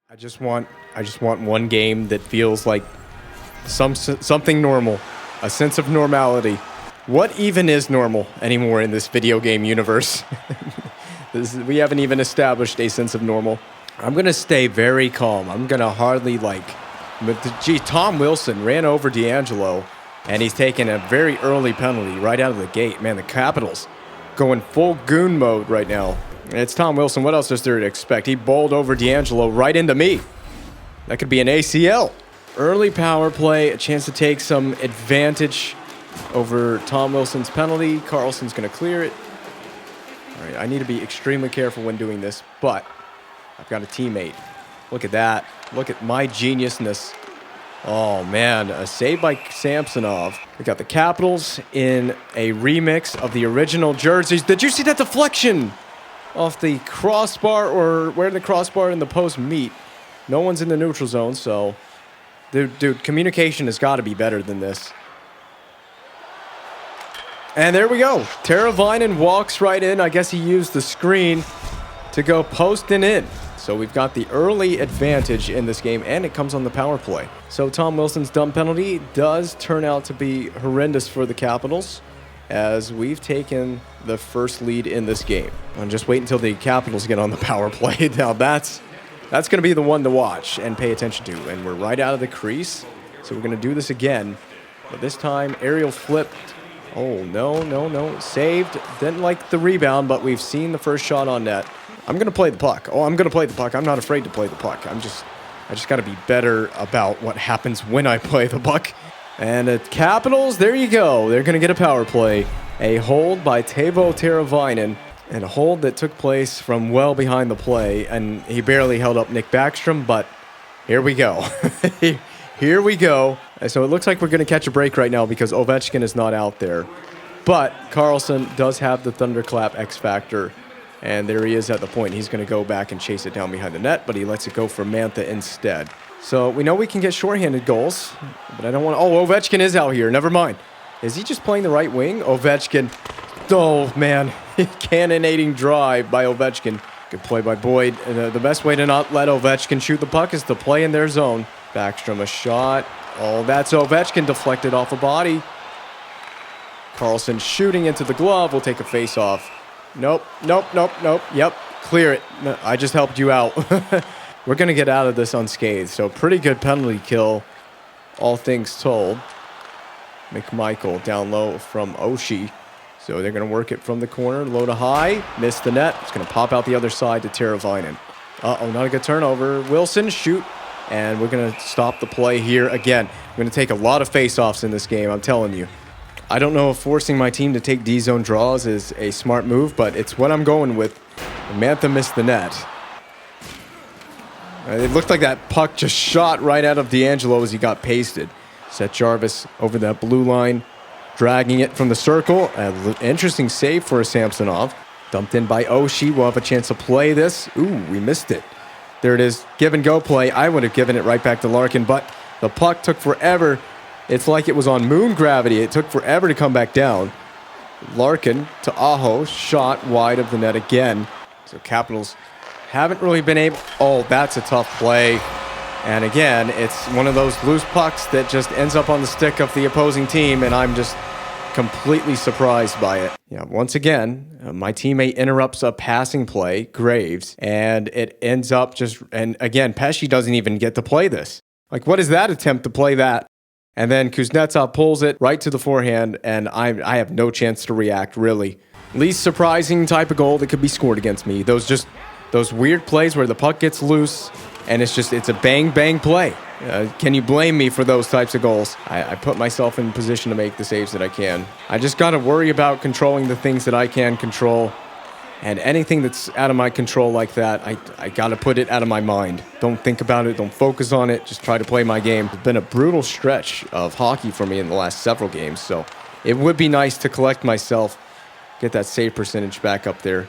I just want one game that feels like something normal, a sense of normality. What even is normal anymore in this video game universe? We haven't even established a sense of normal. I'm gonna stay very calm. I'm gonna hardly Tom Wilson ran over D'Angelo, and he's taking a very early penalty right out of the gate. Man, the Capitals going full goon mode right now. It's Tom Wilson. What else is there to expect? He bowled over D'Angelo right into me. That could be an ACL. Early power play, a chance to take some advantage over Tom Wilson's penalty. Carlson's going to clear it. All right, I need to be extremely careful when doing this, but I've got a teammate. Look at that. Look at my geniusness. Oh, man, a save by Samsonov. We got the Capitals in a remix of the original jerseys. Did you see that deflection off the crossbar, or where the crossbar and the post meet? No one's in the neutral zone, so dude, communication has got to be better than this. And there we go. Teravainen walks right in. I guess he used the screen to go posting in. So we've got the early advantage in this game, and it comes on the power play. So Tom Wilson's dumb penalty does turn out to be horrendous for the Capitals, as we've taken the first lead in this game. And just wait until the Capitals get on the power play. Now that's going to be the one to watch and pay attention to. And we're right out of the crease, so we're going to do this again. But this time, aerial flipped. Oh, no. Saved. Didn't like the rebound, but we've seen the first shot on net. I'm going to play the puck. I'm going to play the puck. I'm not afraid to play the puck. I just got to be better about what happens when I play the puck. And the Capitals, there you go. They're going to get a power play. A hold by Teuvo Teravainen, and a hold that took place from well behind the play. And he barely held up Nick Backstrom, but here we go. Here we go. So it looks like we're going to catch a break right now because Ovechkin is not out there. But Carlson does have the thunderclap X factor. And there he is at the point. He's going to go back and chase it down behind the net, but he lets it go for Mantha instead. So we know we can get shorthanded goals, but I don't want to... Oh, Ovechkin is out here. Never mind. Is he just playing the right wing? Ovechkin. Oh, man. Cannonading drive by Ovechkin. Good play by Boyd. And the best way to not let Ovechkin shoot the puck is to play in their zone. Backstrom a shot. Oh, that's Ovechkin deflected off a body. Carlson shooting into the glove. We'll take a face-off. Nope. Yep, clear it. No, I just helped you out. We're going to get out of this unscathed. So pretty good penalty kill, all things told. McMichael down low from Oshie. So they're going to work it from the corner, low to high. Missed the net. It's going to pop out the other side to Teravainen. Uh-oh, not a good turnover. Wilson, shoot. And we're going to stop the play here again. We're going to take a lot of face-offs in this game, I'm telling you. I don't know if forcing my team to take D-zone draws is a smart move, but it's what I'm going with. Mantha missed the net. It looked like that puck just shot right out of D'Angelo as he got pasted. Seth Jarvis over that blue line, dragging it from the circle. Interesting save for a Samsonov. Dumped in by Oshie. We'll have a chance to play this. Ooh, we missed it. There it is. Give and go play. I would have given it right back to Larkin, but the puck took forever. It's like it was on moon gravity. It took forever to come back down. Larkin to Aho, shot wide of the net again. So Capitals haven't really been able... Oh, that's a tough play. And again, it's one of those loose pucks that just ends up on the stick of the opposing team, and I'm just completely surprised by it. Yeah, once again, my teammate interrupts a passing play, Graves, and it ends up just... And again, Pesce doesn't even get to play this. Like, what is that attempt to play that? And then Kuznetsov pulls it right to the forehand, and I have no chance to react, really. Least surprising type of goal that could be scored against me. Those weird plays where the puck gets loose, and it's a bang-bang play. Can you blame me for those types of goals? I put myself in position to make the saves that I can. I just got to worry about controlling the things that I can control. And anything that's out of my control like that, I got to put it out of my mind. Don't think about it. Don't focus on it. Just try to play my game. It's been a brutal stretch of hockey for me in the last several games. So it would be nice to collect myself, get that save percentage back up there.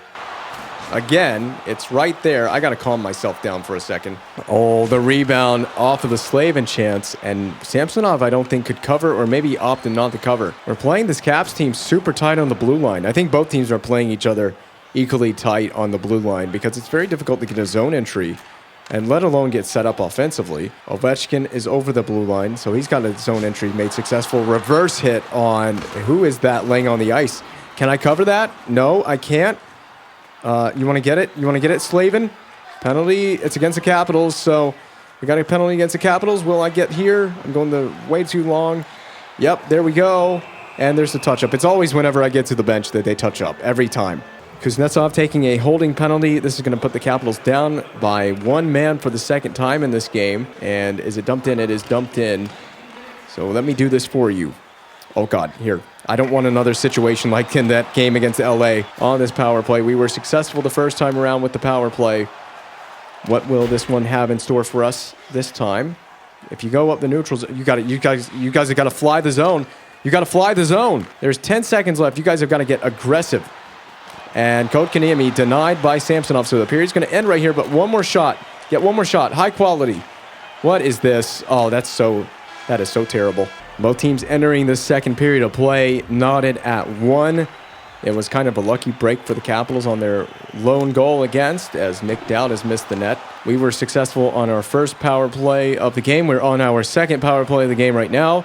Again, it's right there. I got to calm myself down for a second. Oh, the rebound off of the Slavin chance. And Samsonov, I don't think, could cover, or maybe opted not to cover. We're playing this Caps team super tight on the blue line. I think both teams are playing each other equally tight on the blue line because it's very difficult to get a zone entry and let alone get set up offensively. Ovechkin is over the blue line, so he's got a zone entry made successful. Reverse hit on, who is that laying on the ice? Can I cover that? No, I can't. You want to get it? You want to get it, Slavin? Penalty. It's against the Capitals, so we got a penalty against the Capitals. Will I get here? I'm going way too long. Yep, there we go. And there's the touch-up. It's always whenever I get to the bench that they touch up, every time. Kuznetsov taking a holding penalty. This is going to put the Capitals down by 1 man for the second time in this game. And is it dumped in? It is dumped in. So let me do this for you. Oh, God, here. I don't want another situation like in that game against LA on this power play. We were successful the first time around with the power play. What will this one have in store for us this time? If you go up the neutrals, you guys have got to fly the zone. You got to fly the zone. There's 10 seconds left. You guys have got to get aggressive. And Kotkaniemi denied by Samsonov. So the period's going to end right here, but one more shot. Get one more shot. High quality. What is this? Oh, that is so terrible. Both teams entering the second period of play knotted at 1. It was kind of a lucky break for the Capitals on their lone goal against, as Nick Dowd has missed the net. We were successful on our first power play of the game. We're on our second power play of the game right now.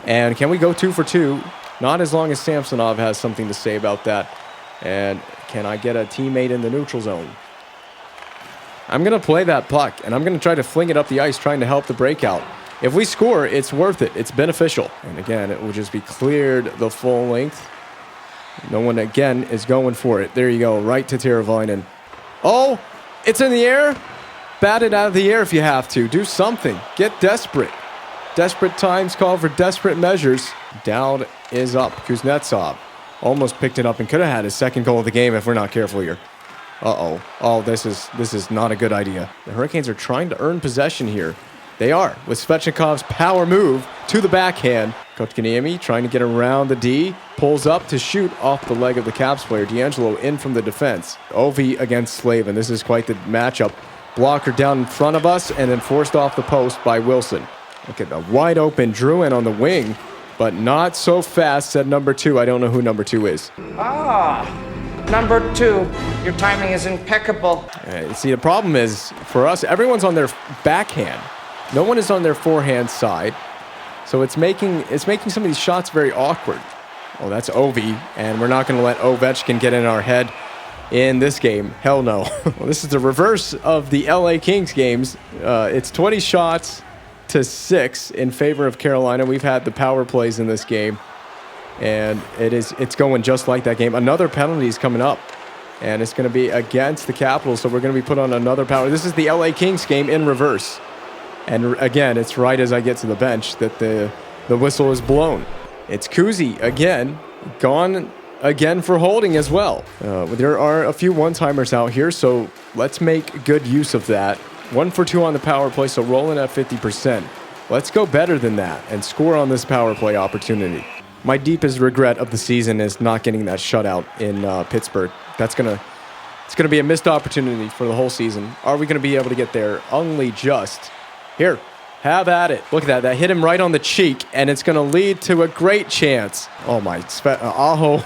And can we go 2 for 2? Not as long as Samsonov has something to say about that. And can I get a teammate in the neutral zone? I'm going to play that puck, and I'm going to try to fling it up the ice, trying to help the breakout. If we score, it's worth it. It's beneficial. And again, it will just be cleared the full length. No one, again, is going for it. There you go, right to Teravainen. Oh, it's in the air. Bat it out of the air if you have to. Do something. Get desperate. Desperate times call for desperate measures. Dowd is up. Kuznetsov almost picked it up and could have had his second goal of the game if we're not careful here. Uh-oh. Oh, this is not a good idea. The Hurricanes are trying to earn possession here. They are, with Svechnikov's power move to the backhand. Kotkaniemi trying to get around the D. Pulls up to shoot off the leg of the Caps player. D'Angelo in from the defense. Ovi against Slavin. This is quite the matchup. Blocker down in front of us and then forced off the post by Wilson. Look at the wide open Drouin on the wing, but not so fast, said number 2. I don't know who number 2 is. Number 2. Your timing is impeccable. See, the problem is, for us, everyone's on their backhand. No one is on their forehand side. So it's making some of these shots very awkward. Oh, that's Ovi, and we're not going to let Ovechkin get in our head in this game. Hell no. Well, this is the reverse of the LA Kings games. It's 20 shots to 6 in favor of Carolina. We've had the power plays in this game, and it's going just like that game. Another penalty is coming up, and it's going to be against the Capitals, so we're going to be put on another power. This is the LA Kings game in reverse. And again, it's right as I get to the bench that the whistle is blown. It's Kuzi again, gone again for holding as well. There are a few one-timers out here, so let's make good use of that. 1 for 2 on the power play, so rolling at 50%. Let's go better than that and score on this power play opportunity. My deepest regret of the season is not getting that shutout in Pittsburgh. It's gonna be a missed opportunity for the whole season. Are we gonna be able to get there? Only just. Here, have at it. Look at that. That hit him right on the cheek, and it's going to lead to a great chance. Oh, my. Aho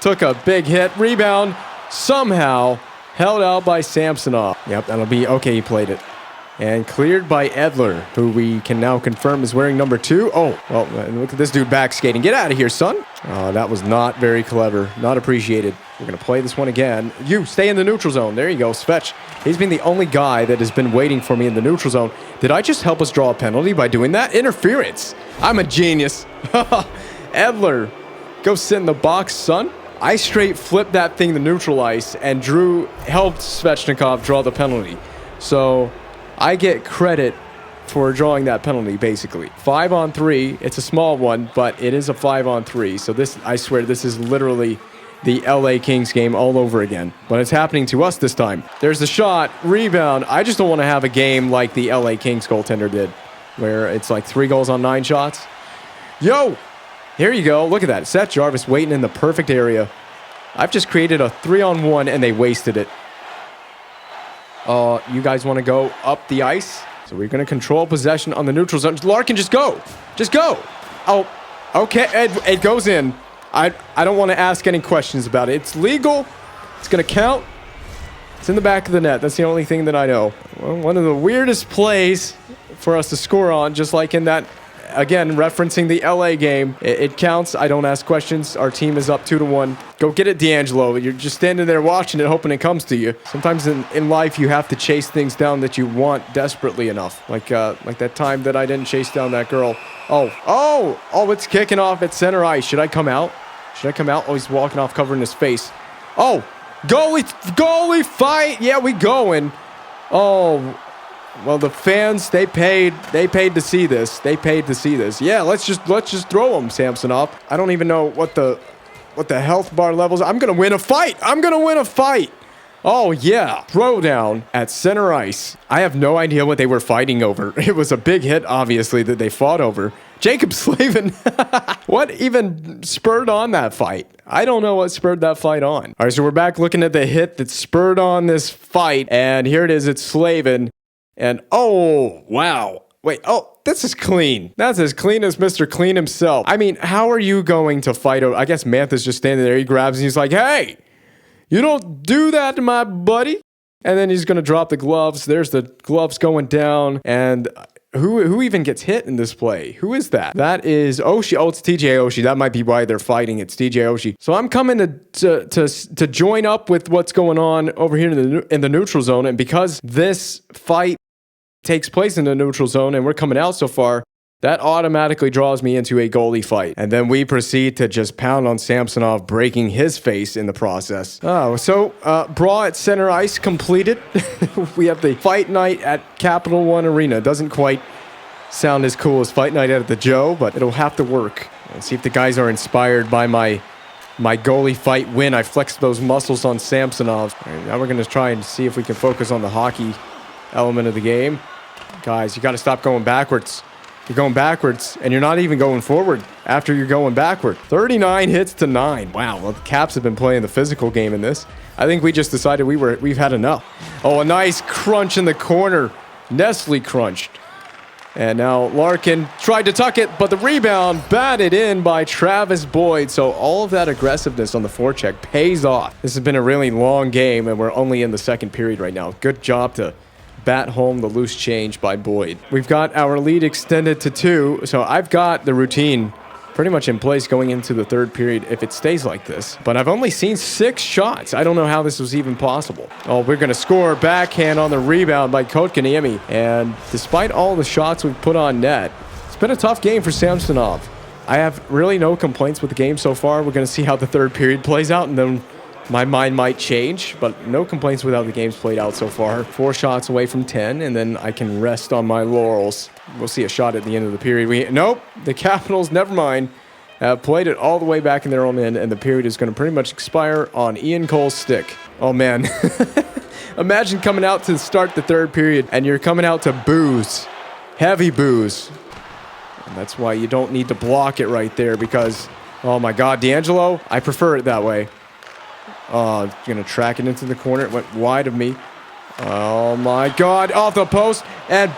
took a big hit. Rebound somehow held out by Samsonov. Yep, that'll be okay. He played it. And cleared by Edler, who we can now confirm is wearing number 2. Oh, well, look at this dude back skating. Get out of here, son. Oh, that was not very clever. Not appreciated. We're going to play this one again. You, stay in the neutral zone. There you go, Svech. He's been the only guy that has been waiting for me in the neutral zone. Did I just help us draw a penalty by doing that? Interference. I'm a genius. Edler, go sit in the box, son. I straight flipped that thing to neutral ice, and Drew helped Svechnikov draw the penalty. So I get credit for drawing that penalty, basically. 5-on-3. It's a small one, but it is a 5-on-3. So this, I swear, this is literally the LA Kings game all over again. But it's happening to us this time. There's the shot, rebound. I just don't want to have a game like the LA Kings goaltender did, where it's like 3 goals on 9 shots. Yo! Here you go. Look at that. Seth Jarvis waiting in the perfect area. I've just created a 3-on-1, and they wasted it. You guys want to go up the ice? So we're going to control possession on the neutral zone. Larkin, just go. Just go. Oh, okay. It goes in. I don't want to ask any questions about it. It's legal. It's going to count. It's in the back of the net. That's the only thing that I know. Well, one of the weirdest plays for us to score on, just like in that, again, referencing the LA game. It counts. I don't ask questions. Our team is up 2-1. Go get it, D'Angelo. You're just standing there watching it, hoping it comes to you. Sometimes in life, you have to chase things down that you want desperately enough. Like that time that I didn't chase down that girl. Oh, it's kicking off at center ice. Should I come out? Oh, he's walking off covering his face. Oh, goalie fight. Yeah, we going. Oh, well, the fans, they paid to see this. Yeah, let's just throw him, Samsonov. I don't even know what the health bar levels. I'm going to win a fight. Oh, yeah. Throwdown at center ice. I have no idea what they were fighting over. It was a big hit, obviously, that they fought over. Jacob Slavin. What even spurred on that fight? I don't know what spurred that fight on. All right, so we're back looking at the hit that spurred on this fight. And here it is. It's Slavin. And, oh, wow. Wait, oh, this is clean. That's as clean as Mr. Clean himself. I mean, how are you going to fight over? I guess Mantha's just standing there. He grabs and he's like, hey, you don't do that to my buddy. And then he's going to drop the gloves. There's the gloves going down. And who even gets hit in this play? Who is that? That is Oshie. Oh, it's TJ Oshie. That might be why they're fighting. It's TJ Oshie. So I'm coming to join up with what's going on over here in the neutral zone. And because this fight takes place in the neutral zone and we're coming out so far, that automatically draws me into a goalie fight. And then we proceed to just pound on Samsonov, breaking his face in the process. Oh, so brawl at center ice completed. We have the fight night at Capital One Arena. Doesn't quite sound as cool as fight night at the Joe, but it'll have to work. Let's see if the guys are inspired by my goalie fight win. I flexed those muscles on Samsonov. All right, now we're going to try and see if we can focus on the hockey element of the game. Guys, you got to stop going backwards. You're going backwards, and you're not even going forward after you're going backward. 39 hits to 9. Wow, well, the Caps have been playing the physical game in this. I think we just decided we've had enough. Oh, a nice crunch in the corner. Nestle crunched. And now Larkin tried to tuck it, but the rebound batted in by Travis Boyd. So all of that aggressiveness on the forecheck pays off. This has been a really long game, and we're only in the second period right now. Good job to bat home the loose change by Boyd. We've got our lead extended to 2, so I've got the routine pretty much in place going into the third period if it stays like this. But I've only seen 6 shots. I don't know how this was even possible. Oh, we're going to score backhand on the rebound by Kotkaniemi. And despite all the shots we've put on net, it's been a tough game for Samsonov. I have really no complaints with the game so far. We're going to see how the third period plays out, and then my mind might change, but no complaints with how the game's played out so far. 4 shots away from 10, and then I can rest on my laurels. We'll see a shot at the end of the period. Nope, the Capitals, never mind, played it all the way back in their own end, and the period is going to pretty much expire on Ian Cole's stick. Oh, man. Imagine coming out to start the third period, and you're coming out to booze. Heavy booze. And that's why you don't need to block it right there, because, oh, my God, D'Angelo, I prefer it that way. Oh, going to track it into the corner. It went wide of me. Oh, my God. Off the post. And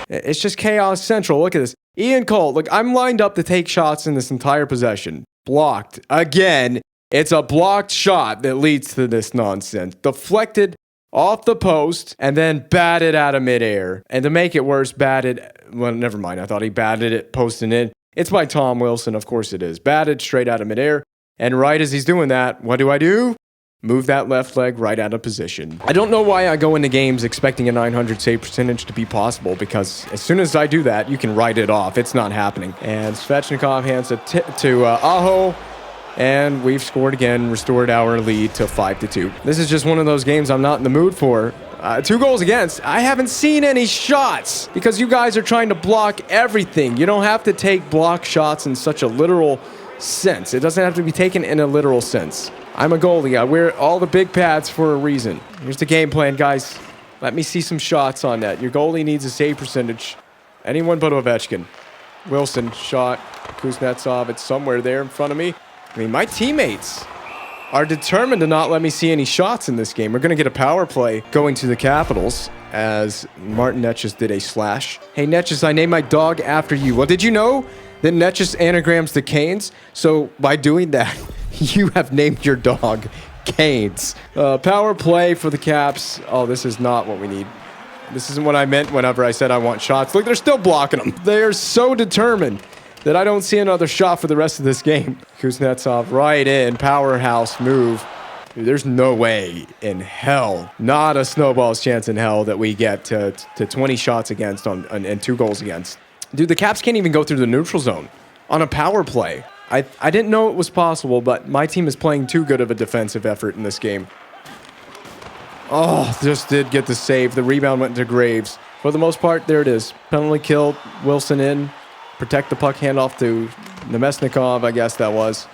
it's just chaos central. Look at this. Ian Cole. Look, I'm lined up to take shots in this entire possession. Blocked. Again, it's a blocked shot that leads to this nonsense. Deflected off the post and then batted out of midair. And to make it worse, well, never mind. I thought he batted it posting in. It's by Tom Wilson. Of course it is. Batted straight out of midair. And right as he's doing that, what do? Move that left leg right out of position. I don't know why I go into games expecting a 900 save percentage to be possible, because as soon as I do that, you can write it off. It's not happening. And Svechnikov hands it to Aho, and we've scored again, restored our lead to 5-2. This is just one of those games I'm not in the mood for. 2 goals against. I haven't seen any shots because you guys are trying to block everything. You don't have to take block shots in such a literal sense. It doesn't have to be taken in a literal sense. I'm a goalie. I wear all the big pads for a reason. Here's the game plan, guys. Let me see some shots on that. Your goalie needs a save percentage. Anyone but Ovechkin. Wilson, shot. Kuznetsov, it's somewhere there in front of me. I mean, my teammates are determined to not let me see any shots in this game. We're going to get a power play going to the Capitals as Martin Netchus did a slash. Hey, Netchus, I named my dog after you. Well, did you know that Netchus anagrams the Canes? So by doing that, you have named your dog Hurricanes. Power play for the Caps. Oh, this is not what we need. This isn't what I meant whenever I said I want shots. Look, they're still blocking them. They are so determined that I don't see another shot for the rest of this game. Kuznetsov right in. Powerhouse move. Dude, there's no way in hell, not a snowball's chance in hell that we get to 20 shots against and 2 goals against. Dude, the Caps can't even go through the neutral zone on a power play. I didn't know it was possible, but my team is playing too good of a defensive effort in this game. Oh, just did get the save. The rebound went to Graves. For the most part, there it is. Penalty kill, Wilson in. Protect the puck, handoff to Nemesnikov, I guess that was.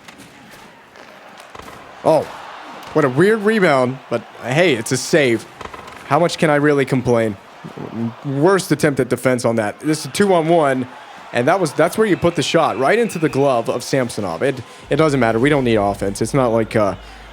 Oh, what a weird rebound, but hey, it's a save. How much can I really complain? Worst attempt at defense on that. This is 2-on-1, and that's where you put the shot, right into the glove of Samsonov. It doesn't matter. We don't need offense. It's not like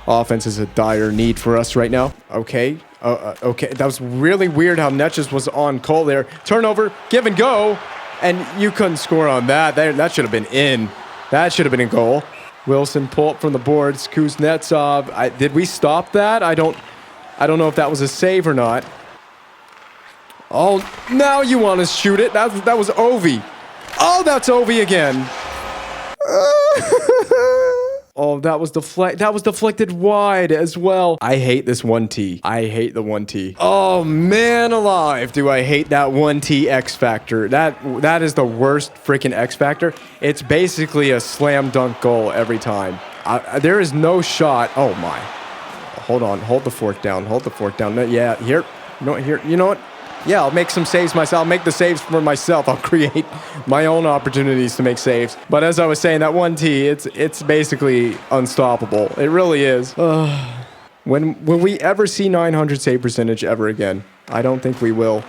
offense is a dire need for us right now. Okay. Okay. That was really weird how Netches was on call there. Turnover, give and go, and you couldn't score on that. That should have been in. That should have been a goal. Wilson pull up from the boards. Kuznetsov. Did we stop that? I don't know if that was a save or not. Oh, now you want to shoot it. That was Ovi. Oh, that's Ovi again. Oh, that was deflected wide as well. I hate this 1T. I hate the 1T. Oh, man alive. Do I hate that 1T X Factor. That is the worst freaking X Factor. It's basically a slam dunk goal every time. There is no shot. Oh, my. Hold on. Hold the fork down. Hold the fork down. No, yeah, here. No, here. You know what? Yeah, I'll make some saves myself. I'll make the saves for myself. I'll create my own opportunities to make saves. But as I was saying, that 1T, it's basically unstoppable. It really is. When will we ever see 900 save percentage ever again? I don't think we will.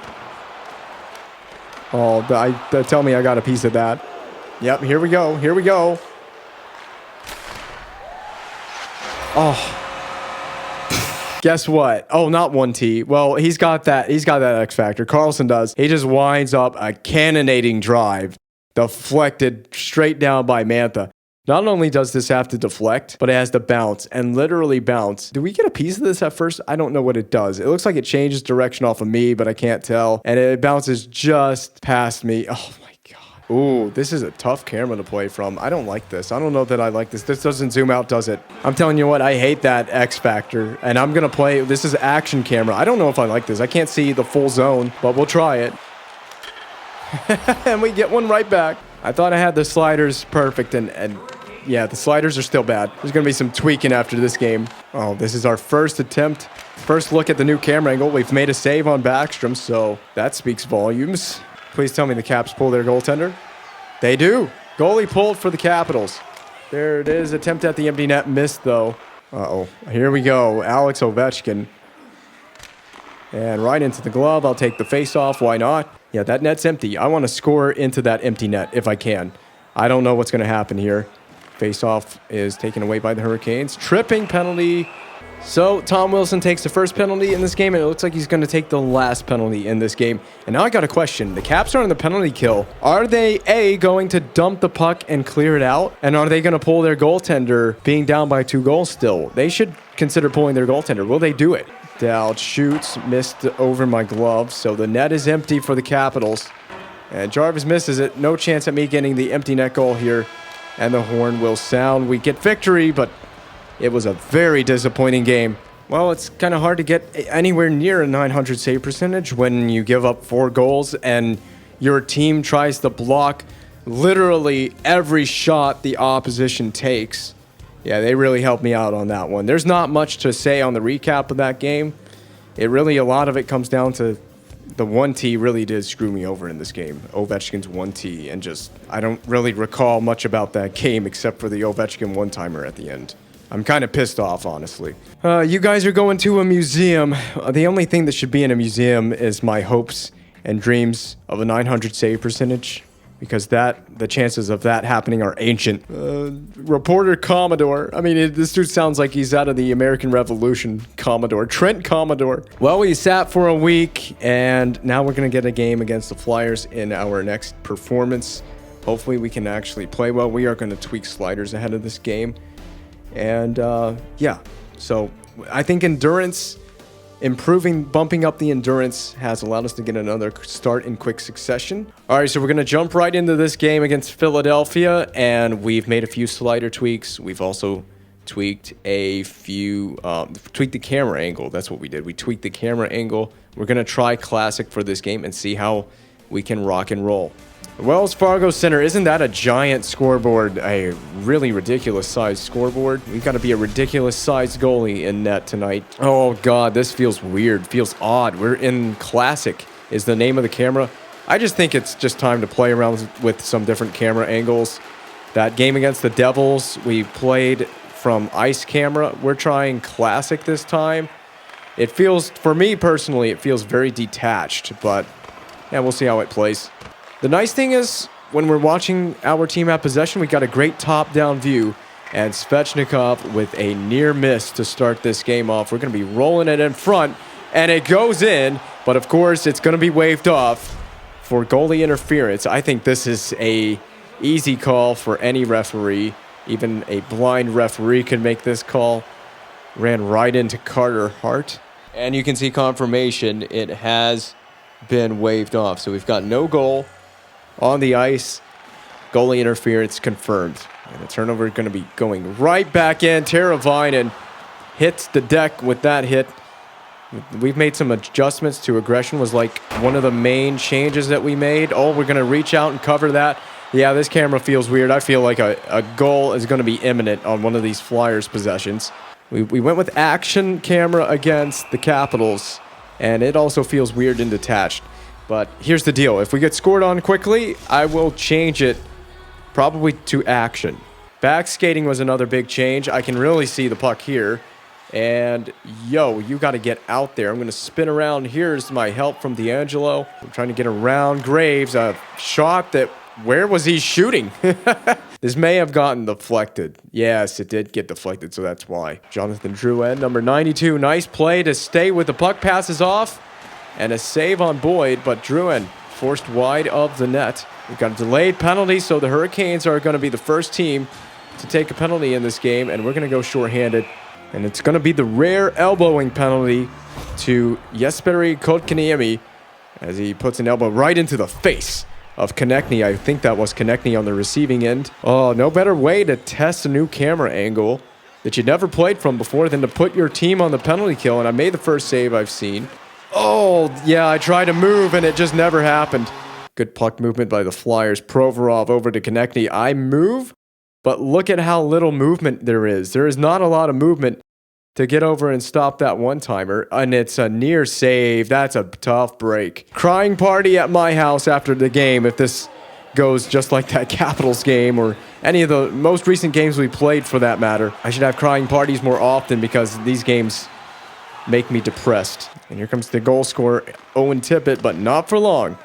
Oh, tell me I got a piece of that. Yep, here we go. Here we go. Oh. Guess what? Oh, not 1T. Well, he's got that X factor. Carlson does. He just winds up a cannonading drive, deflected straight down by Mantha. Not only does this have to deflect, but it has to bounce and literally bounce. Do we get a piece of this at first? I don't know what it does. It looks like it changes direction off of me, but I can't tell. And it bounces just past me. Oh my God. Ooh, this is a tough camera to play from. I don't like this. I don't know that I like this. This doesn't zoom out, does it? I'm telling you what, I hate that X factor. And I'm going to play, this is action camera. I don't know if I like this. I can't see the full zone, but we'll try it. And we get one right back. I thought I had the sliders perfect, and yeah, the sliders are still bad. There's going to be some tweaking after this game. Oh, this is our first attempt. First look at the new camera angle. We've made a save on Backstrom, so that speaks volumes. Please tell me the Caps pull their goaltender. They do. Goalie pulled for the Capitals. There it is. Attempt at the empty net. Missed, though. Uh-oh. Here we go. Alex Ovechkin. And right into the glove. I'll take the face-off. Why not? Yeah, that net's empty. I want to score into that empty net if I can. I don't know what's going to happen here. Face-off is taken away by the Hurricanes. Tripping penalty. So Tom Wilson takes the first penalty in this game, and it looks like he's going to take the last penalty in this game. And now I got a question. The Caps are on the penalty kill. Are they, A, going to dump the puck and clear it out? And are they going to pull their goaltender being down by 2 goals still? They should consider pulling their goaltender. Will they do it? Dowd shoots, missed over my glove. So the net is empty for the Capitals. And Jarvis misses it. No chance at me getting the empty net goal here. And the horn will sound. We get victory, but it was a very disappointing game. Well, it's kind of hard to get anywhere near a 900 save percentage when you give up 4 goals and your team tries to block literally every shot the opposition takes. Yeah, they really helped me out on that one. There's not much to say on the recap of that game. A lot of it comes down to the 1T really did screw me over in this game. Ovechkin's 1T, and I don't really recall much about that game except for the Ovechkin one-timer at the end. I'm kind of pissed off, honestly. You guys are going to a museum. The only thing that should be in a museum is my hopes and dreams of a 900 save percentage, because the chances of that happening are ancient. Reporter Commodore. I mean, this dude sounds like he's out of the American Revolution. Commodore. Trent Commodore. Well, we sat for a week, and now we're going to get a game against the Flyers in our next performance. Hopefully, we can actually play well. We are going to tweak sliders ahead of this game. And, yeah. So, I think endurance, bumping up the endurance has allowed us to get another start in quick succession. All right, so we're going to jump right into this game against Philadelphia, and we've made a few slider tweaks. We've also tweaked a few, tweaked the camera angle. That's what we did. We tweaked the camera angle. We're going to try Classic for this game and see how we can rock and roll. The Wells Fargo Center, isn't that a giant scoreboard? A really ridiculous sized scoreboard. We've got to be a ridiculous sized goalie in net tonight. Oh God, this feels weird, feels odd. We're in Classic is the name of the camera. I just think it's just time to play around with some different camera angles. That game against the Devils, we played from ice camera. We're trying Classic this time. It feels, for me personally, it feels very detached, but yeah, we'll see how it plays. The nice thing is, when we're watching our team at possession, we got a great top-down view, and Svechnikov with a near miss to start this game off. We're going to be rolling it in front, and it goes in, but of course, it's going to be waved off for goalie interference. I think this is a easy call for any referee. Even a blind referee could make this call. Ran right into Carter Hart. And you can see confirmation, it has been waved off. So we've got no goal on the ice. Goalie interference confirmed. And the turnover is going to be going right back in. Teravainen hits the deck with that hit. We've made some adjustments to aggression, was like one of the main changes that we made. Oh, we're going to reach out and cover that. Yeah, this camera feels weird. I feel like a goal is going to be imminent on one of these Flyers possessions. We went with action camera against the Capitals, and it also feels weird and detached. But here's the deal. If we get scored on quickly, I will change it probably to action. Back skating was another big change. I can really see the puck here. And, yo, you got to get out there. I'm going to spin around. Here's my help from D'Angelo. I'm trying to get around Graves. A shot that, where was he shooting? This may have gotten deflected. Yes, it did get deflected, so that's why. Jonathan Drouin, number 92. Nice play to stay with the puck. Passes off. And a save on Boyd, but Drouin forced wide of the net. We've got a delayed penalty, so the Hurricanes are going to be the first team to take a penalty in this game, and we're going to go shorthanded. And it's going to be the rare elbowing penalty to Jesperi Kotkaniemi as he puts an elbow right into the face of Konechny. I think that was Konechny on the receiving end. Oh, no better way to test a new camera angle that you never played from before than to put your team on the penalty kill, and I made the first save I've seen. Oh, yeah, I tried to move, and it just never happened. Good puck movement by the Flyers. Provorov over to Konechny. I move, but look at how little movement there is. There is not a lot of movement to get over and stop that one-timer, and it's a near save. That's a tough break. Crying party at my house after the game if this goes just like that Capitals game or any of the most recent games we played for that matter. I should have crying parties more often because these games make me depressed. And here comes the goal scorer, Owen Tippett, but not for long.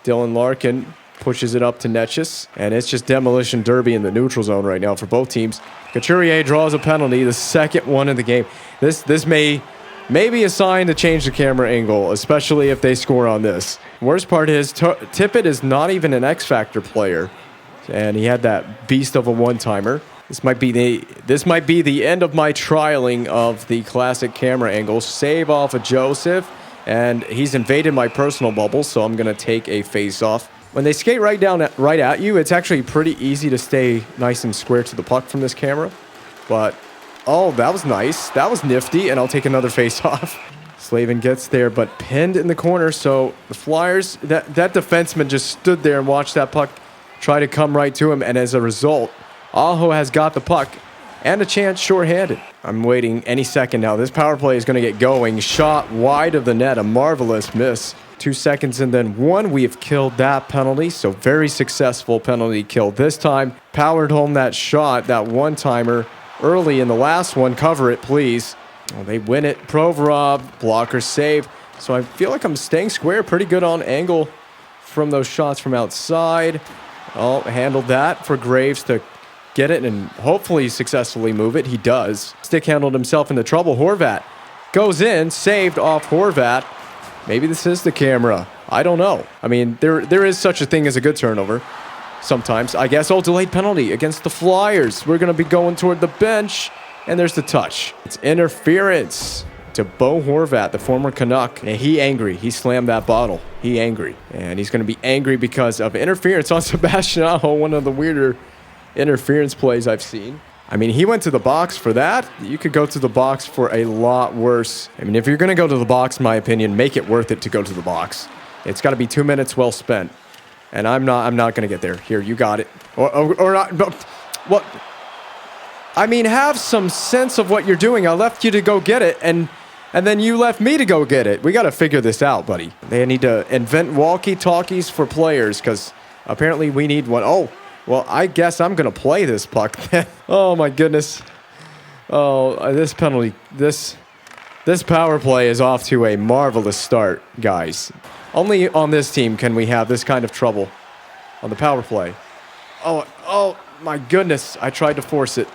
Dylan Larkin pushes it up to Netchus, and it's just demolition derby in the neutral zone right now for both teams. Couturier draws a penalty, the second one of the game. This may be a sign to change the camera angle, especially if they score on this. Worst part is Tippett is not even an X-Factor player, and he had that beast of a one-timer. This might be the end of my trialing of the classic camera angle. Save off of Joseph, and he's invaded my personal bubble, so I'm going to take a face-off. When they skate right at you, it's actually pretty easy to stay nice and square to the puck from this camera. But, oh, that was nice. That was nifty, and I'll take another face-off. Slavin gets there, but pinned in the corner, so the Flyers, that defenseman just stood there and watched that puck try to come right to him, and as a result, Aho has got the puck and a chance shorthanded. I'm waiting any second now. This power play is going to get going. Shot wide of the net. A marvelous miss. 2 seconds and then one. We have killed that penalty. So very successful penalty kill this time. Powered home that shot, that one-timer early in the last one. Cover it, please. Oh, they win it. Provorov, blocker save. So I feel like I'm staying square. Pretty good on angle from those shots from outside. Oh, handled that for Graves to get it and hopefully successfully move it. He does. Stick handled himself into trouble. Horvat goes in, saved off Horvat. Maybe this is the camera. I don't know. I mean, there is such a thing as a good turnover sometimes. I guess. Oh, delayed penalty against the Flyers. We're going to be going toward the bench. And there's the touch. It's interference to Bo Horvat, the former Canuck. And he angry. He slammed that bottle. He angry. And he's going to be angry because of interference on Sebastian Aho, one of the weirder interference plays I've seen. I mean, he went to the box for that. You could go to the box for a lot worse. I mean, if you're going to go to the box, in my opinion, make it worth it to go to the box. It's got to be 2 minutes well spent. And I'm not going to get there. Here, you got it. Or not. But, what? I mean, have some sense of what you're doing. I left you to go get it, and then you left me to go get it. We got to figure this out, buddy. They need to invent walkie-talkies for players, because apparently we need one. Oh, well, I guess I'm going to play this puck then. Oh, my goodness. Oh, this penalty, this power play is off to a marvelous start, guys. Only on this team can we have this kind of trouble on the power play. Oh, my goodness. I tried to force it.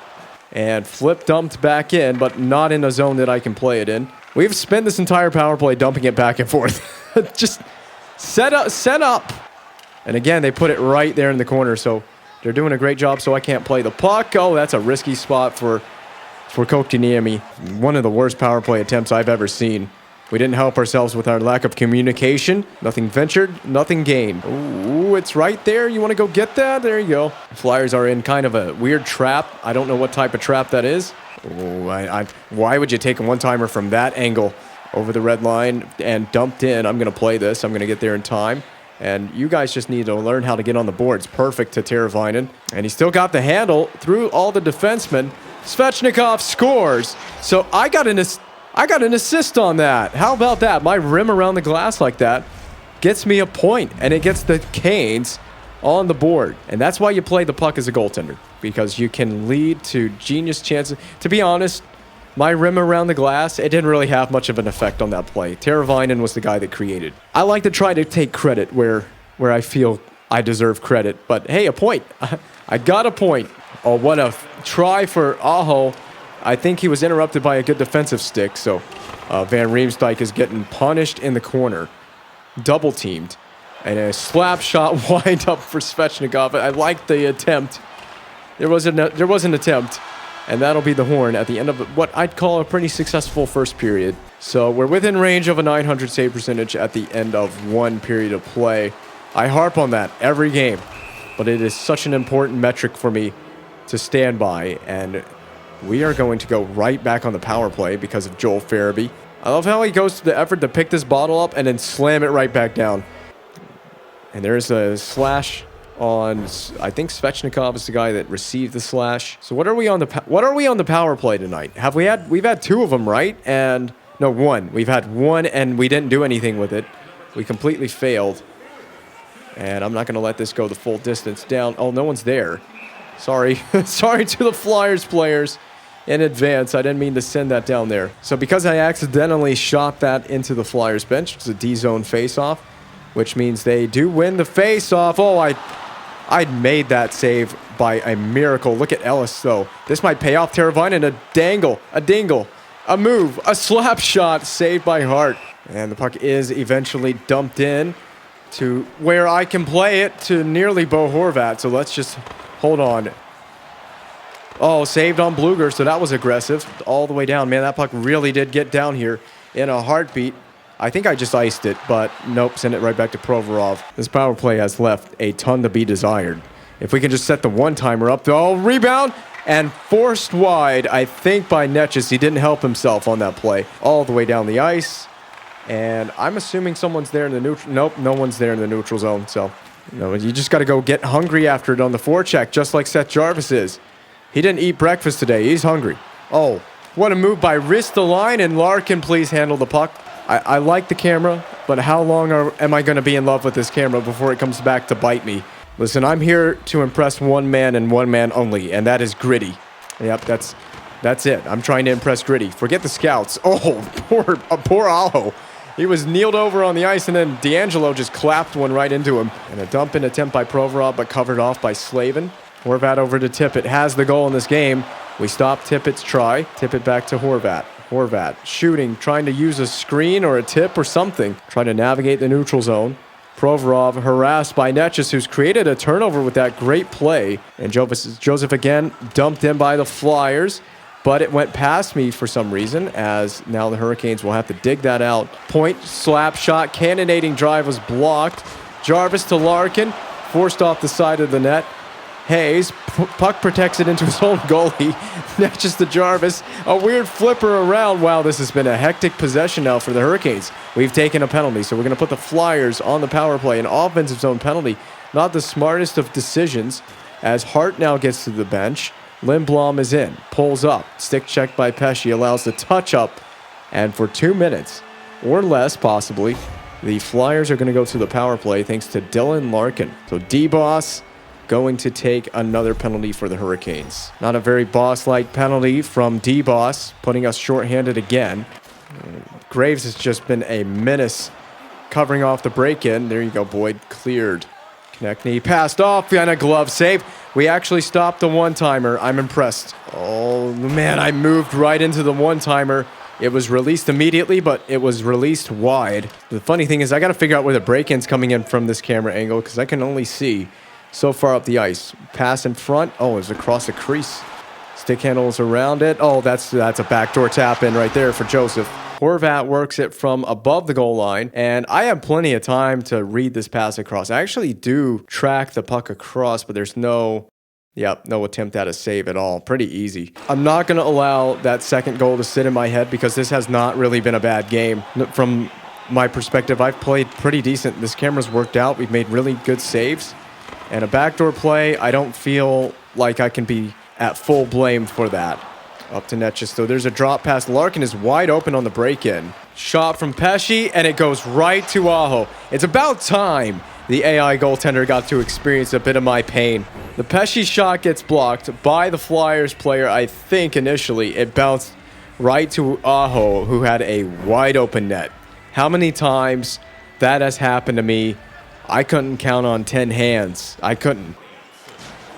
And flip dumped back in, but not in a zone that I can play it in. We've spent this entire power play dumping it back and forth. Just set up. And again, they put it right there in the corner, so they're doing a great job, so I can't play the puck. Oh, that's a risky spot for Kotkaniemi. One of the worst power play attempts I've ever seen. We didn't help ourselves with our lack of communication. Nothing ventured, nothing gained. Ooh, it's right there. You want to go get that? There you go. Flyers are in kind of a weird trap. I don't know what type of trap that is. Ooh, why would you take a one-timer from that angle over the red line and dumped in? I'm going to play this. I'm going to get there in time. And you guys just need to learn how to get on the boards. Perfect to Teravainen. And he still got the handle through all the defensemen. Svechnikov scores. So I got an assist on that. How about that? My rim around the glass like that gets me a point, and it gets the Canes on the board. And that's why you play the puck as a goaltender, because you can lead to genius chances. To be honest, my rim around the glass, it didn't really have much of an effect on that play. Teravainen was the guy that created. I like to try to take credit where I feel I deserve credit. But hey, a point. I got a point. Oh, what a try for Aho. I think he was interrupted by a good defensive stick, so Van Riemsdyk is getting punished in the corner. Double teamed. And a slap shot wind up for Svechnikov. I like the attempt. There was an attempt. And that'll be the horn at the end of what I'd call a pretty successful first period. So we're within range of a 900 save percentage at the end of one period of play. I harp on that every game, but it is such an important metric for me to stand by. And we are going to go right back on the power play because of Joel Farabee. I love how he goes to the effort to pick this bottle up and then slam it right back down. And there's a slash on, I think Svechnikov is the guy that received the slash. So what are we on the power play tonight? We've had two of them, right? And no, one. We've had one and we didn't do anything with it. We completely failed. And I'm not going to let this go the full distance down. Oh, no one's there. Sorry. Sorry to the Flyers players in advance. I didn't mean to send that down there. So because I accidentally shot that into the Flyers bench, it's a D-zone face-off, which means they do win the face-off. Oh, I made that save by a miracle. Look at Ellis, though. This might pay off. Teravainen, a dingle, a move, a slap shot saved by Hart. And the puck is eventually dumped in to where I can play it to nearly Bo Horvat. So let's just hold on. Oh, saved on Bluger, so that was aggressive. All the way down. Man, that puck really did get down here in a heartbeat. I think I just iced it, but nope, send it right back to Provorov. This power play has left a ton to be desired. If we can just set the one-timer up, oh, rebound, and forced wide, I think by Netches. He didn't help himself on that play. All the way down the ice, and I'm assuming someone's there in the neutral. Nope, no one's there in the neutral zone, so you just got to go get hungry after it on the forecheck, just like Seth Jarvis is. He didn't eat breakfast today. He's hungry. Oh, what a move by Ristolainen, and Larkin, please handle the puck. I like the camera, but how long am I going to be in love with this camera before it comes back to bite me? Listen, I'm here to impress one man and one man only, and that is Gritty. Yep, that's it. I'm trying to impress Gritty. Forget the scouts. Oh, poor Aho. He was kneeled over on the ice, and then D'Angelo just clapped one right into him. And a dump-in attempt by Provorov, but covered off by Slavin. Horvat over to Tippett. Has the goal in this game. We stop Tippett's try. Tippett back to Horvat. Horvat shooting, trying to use a screen or a tip or something. Trying to navigate the neutral zone. Provorov harassed by Netches, who's created a turnover with that great play. And Joseph again dumped in by the Flyers. but it went past me for some reason, as now the Hurricanes will have to dig that out. Point, slap shot, cannonading drive was blocked. Jarvis to Larkin, forced off the side of the net. Hayes, puck protects it into his own goalie. Matches to Jarvis. A weird flipper around. Wow, this has been a hectic possession now for the Hurricanes. We've taken a penalty, so we're going to put the Flyers on the power play. An offensive zone penalty. Not the smartest of decisions, as Hart now gets to the bench. Lindblom is in. Pulls up. Stick check by Pesce. Allows the touch up. And for 2 minutes, or less possibly, the Flyers are going to go to the power play thanks to Dylan Larkin. So D-Boss going to take another penalty for the Hurricanes. Not a very boss-like penalty from D-Boss, putting us shorthanded again. Graves has just been a menace covering off the break-in. There you go, Boyd. Cleared. Konechny passed off and a glove save. We actually stopped the one-timer. I'm impressed. Oh, man, I moved right into the one-timer. It was released immediately, but it was released wide. The funny thing is I got to figure out where the break-in's coming in from this camera angle because I can only see so far up the ice. Pass in front. Oh, it was across the crease. Stick handles around it. Oh, that's a backdoor tap in right there for Joseph. Horvat works it from above the goal line, and I have plenty of time to read this pass across. I actually do track the puck across, but there's no attempt at a save at all. Pretty easy. I'm not going to allow that second goal to sit in my head because this has not really been a bad game. From my perspective, I've played pretty decent. This camera's worked out. We've made really good saves. And a backdoor play, I don't feel like I can be at full blame for that. Up to Nechesto. There's a drop pass. Larkin is wide open on the break-in. Shot from Pesce, and it goes right to Aho. It's about time the AI goaltender got to experience a bit of my pain. The Pesce shot gets blocked by the Flyers player. I think initially it bounced right to Aho, who had a wide open net. How many times that has happened to me? I couldn't count on 10 hands. I couldn't.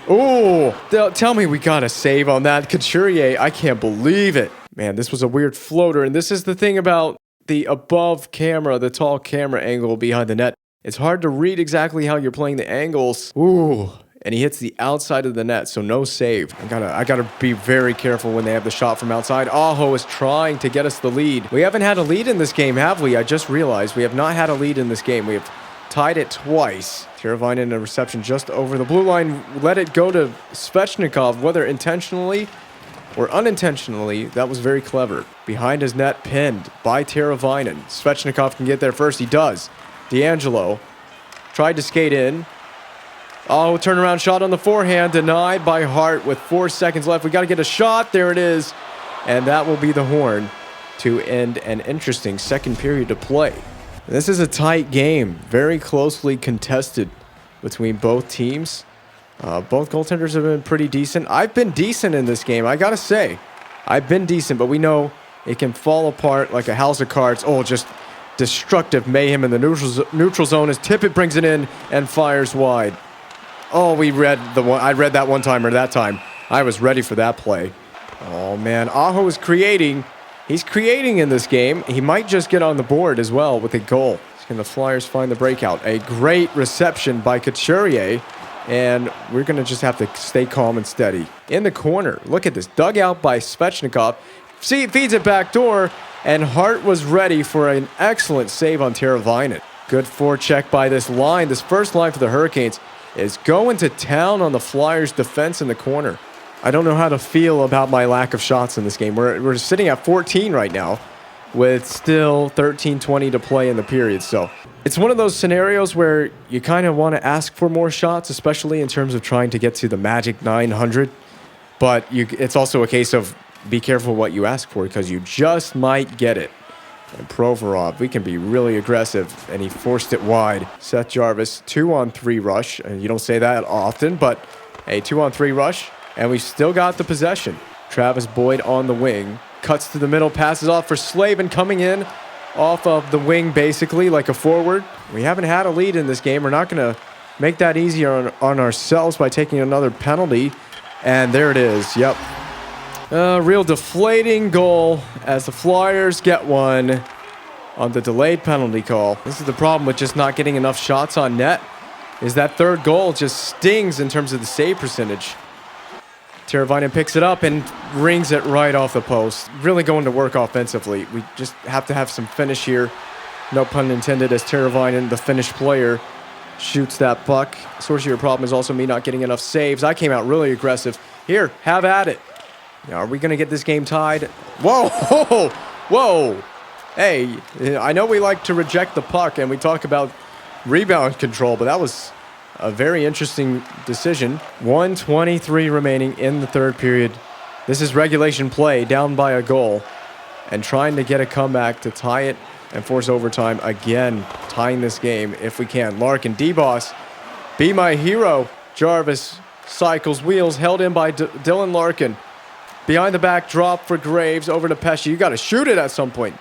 Oh, tell me we got a save on that. Couturier, I can't believe it. Man, this was a weird floater, and this is the thing about the above camera, the tall camera angle behind the net. It's hard to read exactly how you're playing the angles. Ooh, and he hits the outside of the net, so no save. I gotta be very careful when they have the shot from outside. Aho is trying to get us the lead. We haven't had a lead in this game, have we? I just realized we have not had a lead in this game. We have tied it twice. Teravainen in a reception just over the blue line. Let it go to Svechnikov, whether intentionally or unintentionally. That was very clever. Behind his net, pinned by Teravainen. Svechnikov can get there first. He does. D'Angelo tried to skate in. Oh, turnaround shot on the forehand. Denied by Hart with 4 seconds left. We got to get a shot. There it is. And that will be the horn to end an interesting second period to play. This is a tight game, very closely contested between both teams. Both goaltenders have been pretty decent. I've been decent in this game, I gotta say. I've been decent, but we know it can fall apart like a house of cards. Oh, just destructive mayhem in the neutral zone as Tippett brings it in and fires wide. Oh, I read that one-timer that time. I was ready for that play. Oh, man. Aho is creating. He's creating in this game. He might just get on the board as well with a goal. Can the Flyers find the breakout? A great reception by Couturier, and we're going to just have to stay calm and steady. In the corner, look at this. Dug out by Svechnikov. See, feeds it back door, and Hart was ready for an excellent save on Teravainen. Good forecheck by this line. This first line for the Hurricanes is going to town on the Flyers' defense in the corner. I don't know how to feel about my lack of shots in this game. We're sitting at 14 right now with still 13:20 to play in the period. So it's one of those scenarios where you kind of want to ask for more shots, especially in terms of trying to get to the magic 900. But it's also a case of be careful what you ask for because you just might get it. And Provorov, we can be really aggressive, and he forced it wide. Seth Jarvis, 2-on-3 rush. And you don't say that often, but a 2-on-3 rush. And we still got the possession. Travis Boyd on the wing. Cuts to the middle, passes off for Slavin coming in off of the wing basically like a forward. We haven't had a lead in this game. We're not going to make that easier on ourselves by taking another penalty. And there it is. Yep. Real deflating goal as the Flyers get one on the delayed penalty call. This is the problem with just not getting enough shots on net, is that third goal just stings in terms of the save percentage. Teravainen picks it up and rings it right off the post. Really going to work offensively. We just have to have some finish here. No pun intended, as Teravainen, the Finnish player, shoots that puck. Source of your problem is also me not getting enough saves. I came out really aggressive. Here, have at it. Now, are we going to get this game tied? Whoa, whoa, whoa. Hey, I know we like to reject the puck and we talk about rebound control, but that was a very interesting decision. 1:23 remaining in the third period. This is regulation play, down by a goal, and trying to get a comeback to tie it and force overtime again, tying this game if we can. Larkin, D-Boss, be my hero. Jarvis cycles wheels, held in by Dylan Larkin. Behind the back drop for Graves, over to Pesce. You got to shoot it at some point.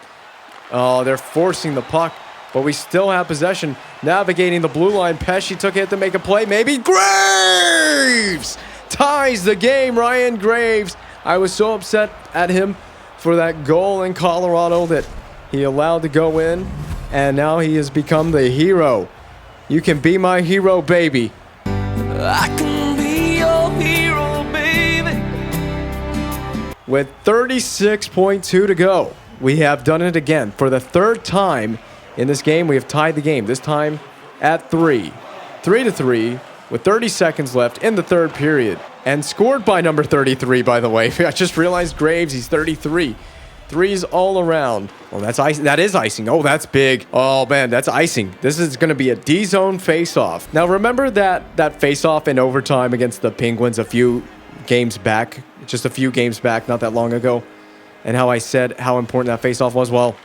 Oh, they're forcing the puck, but we still have possession. Navigating the blue line, Pesce took it to make a play. Maybe Graves ties the game. Ryan Graves. I was so upset at him for that goal in Colorado that he allowed to go in, and now he has become the hero. You can be my hero, baby. I can be your hero, baby. With 36.2 to go, we have done it again. For the third time in this game, we have tied the game. This time at 3. 3-3 with 30 seconds left in the third period. And scored by number 33, by the way. I just realized Graves, he's 33. Threes all around. Oh, that's ice. That is icing. Oh, that's big. Oh, man, that's icing. This is going to be a D-zone face-off. Now, remember that face-off in overtime against the Penguins a few games back? Just a few games back, not that long ago. And how I said how important that face-off was? Well,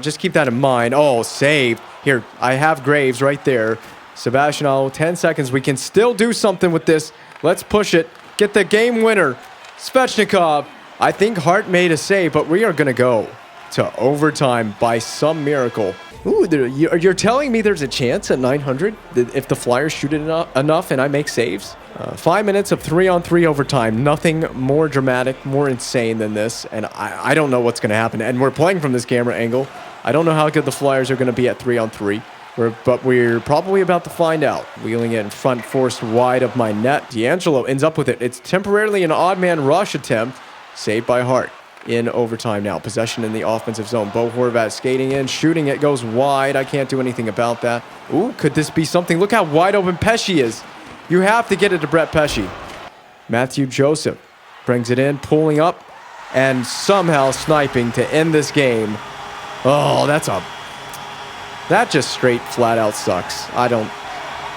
just keep that in mind. Oh, saved. Here, I have Graves right there. Sebastian Aho, 10 seconds. We can still do something with this. Let's push it. Get the game winner. Svechnikov. I think Hart made a save, but we are going to go to overtime by some miracle. Ooh, you're telling me there's a chance at 900 if the Flyers shoot it enough and I make saves? 5 minutes of 3-on-3 overtime. Nothing more dramatic, more insane than this. And I don't know what's going to happen. And we're playing from this camera angle. I don't know how good the Flyers are going to be at 3-on-3. But we're probably about to find out. Wheeling it in front, forced wide of my net. D'Angelo ends up with it. It's temporarily an odd man rush attempt. Saved by Hart in overtime now. Possession in the offensive zone. Bo Horvat skating in, shooting it, goes wide. I can't do anything about that. Ooh, could this be something? Look how wide open Pesce is. You have to get it to Brett Pesce. Matthew Joseph brings it in, pulling up, and somehow sniping to end this game. Oh, that just straight flat out sucks. I don't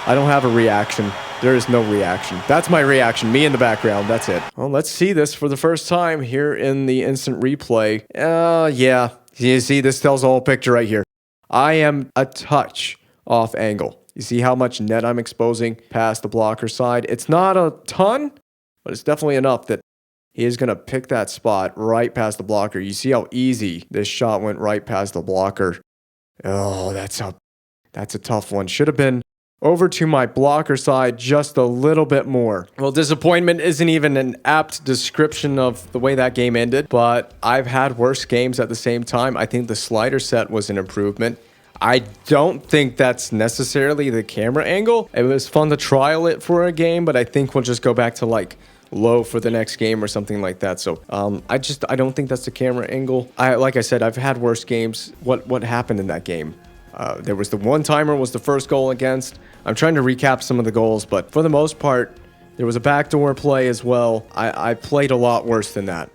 have a reaction. There is no reaction. That's my reaction. Me in the background. That's it. Well, let's see this for the first time here in the instant replay. Yeah. You see, this tells the whole picture right here. I am a touch off angle. You see how much net I'm exposing past the blocker side? It's not a ton, but it's definitely enough that he is going to pick that spot right past the blocker. You see how easy this shot went right past the blocker. Oh, that's a tough one. Should have been over to my blocker side just a little bit more. Well, disappointment isn't even an apt description of the way that game ended, but I've had worse games at the same time. I think the slider set was an improvement. I don't think that's necessarily the camera angle. It was fun to trial it for a game, but I think we'll just go back to like low for the next game or something like that. So I don't think that's the camera angle. Like I said, I've had worse games. What happened in that game? There was the one-timer was the first goal against. I'm trying to recap some of the goals, but for the most part, there was a backdoor play as well. I played a lot worse than that.